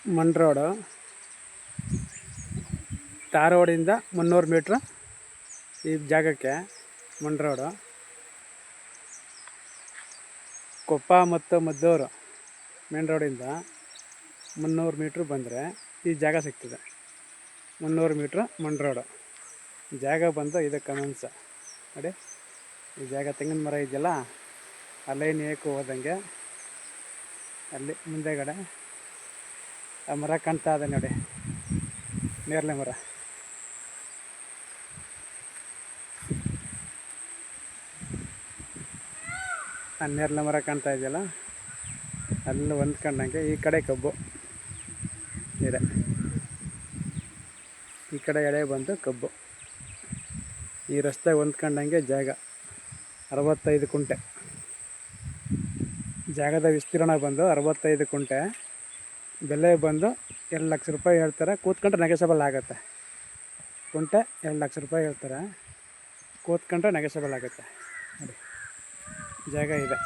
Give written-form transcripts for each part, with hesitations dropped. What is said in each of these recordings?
ಮಣ್ ರೋಡು, ಟಾರ್ ರೋಡಿಂದ 300 ಮೀಟ್ರ್ ಈ ಜಾಗಕ್ಕೆ ಮಣ್ ರೋಡು. ಕೊಪ್ಪ ಮತ್ತು ಮದ್ದೂರು ಮೇನ್ ರೋಡಿಂದ 300 ಮೀಟ್ರ್ ಬಂದರೆ ಈ ಜಾಗ ಸಿಗ್ತದೆ. 300 ಮೀಟ್ರ್ ಮಣ್ ರೋಡು ಜಾಗ ಬಂದು ಇದು ಕಮೆನ್ಸ ನೋಡಿ. ಈ ಜಾಗ ತೆಂಗಿನ ಮರ ಇದೆಯಲ್ಲ, ಆ ಲೈನ್ ಏಕು ಹೋದಂಗೆ ಅಲ್ಲಿ ಮುಂದೆಗಡೆ ಆ ಮರ ಕಾಣ್ತಾ ಇದೆ ನೋಡಿ, ನೇರಳೆ ಮರ. ಆ ನೇರಳೆ ಮರ ಕಾಣ್ತಾ ಇದೆಯಲ್ಲ, ಅಲ್ಲಿ ಹೊಂದ್ಕೊಂಡಂಗೆ ಈ ಕಡೆ ಕಬ್ಬು ಇದೆ, ಈ ಕಡೆ ಎಡೆ ಬಂದು ಕಬ್ಬು. ಈ ರಸ್ತೆ ಹೊಂದ್ಕೊಂಡಂಗೆ ಜಾಗ 65 ಕುಂಟೆ. ಜಾಗದ ವಿಸ್ತೀರ್ಣ ಬಂದು 65 ಕುಂಟೆ. ಬೆಲೆ ಬಂದು 2 ಲಕ್ಷ ರೂಪಾಯಿ ಹೇಳ್ತಾರೆ. ಕೂತ್ಕೊಂಡ್ರೆ ನೆಗೆಸಬಲ್ ಆಗುತ್ತೆ. ಕುಂಟೆ 2 ಲಕ್ಷ ರೂಪಾಯಿ ಹೇಳ್ತಾರೆ, ಕೂತ್ಕೊಂಡ್ರೆ ನೆಗೆಸಬಲ್ ಆಗುತ್ತೆ ನೋಡಿ. ಜಾಗ ಇದೆ,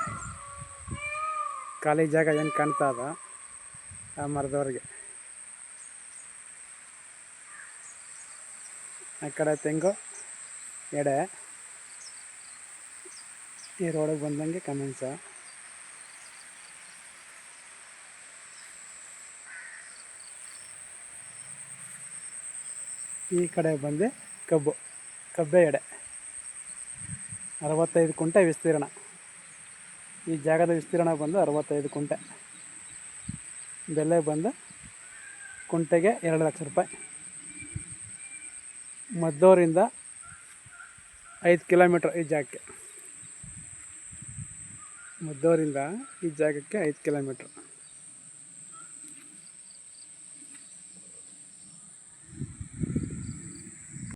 ಖಾಲಿ ಜಾಗ ಏನು ಕಾಣ್ತಾ ಅದ ಆ ಮರದವ್ರಿಗೆ. ಆ ಕಡೆ ತೆಂಗು ಎಡೆ, ಈ ರೋಡಿಗೆ ಬಂದಂಗೆ ಕಮೆನ್ಸ. ಈ ಕಡೆ ಬಂದು ಕಬ್ಬೆ ಎಡೆ 65 ಕುಂಟೆ ವಿಸ್ತೀರ್ಣ. ಈ ಜಾಗದ ವಿಸ್ತೀರ್ಣ ಬಂದು 65 ಕುಂಟೆ. ಬೆಲೆ ಬಂದು ಕುಂಟೆಗೆ 2 ಲಕ್ಷ ರೂಪಾಯಿ. ಮದ್ದೂರಿಂದ 5 ಕಿಲೋಮೀಟ್ರ್ ಈ ಜಾಗಕ್ಕೆ. ಮದ್ದೂರಿಂದ ಈ ಜಾಗಕ್ಕೆ 5 ಕಿಲೋಮೀಟ್ರ್.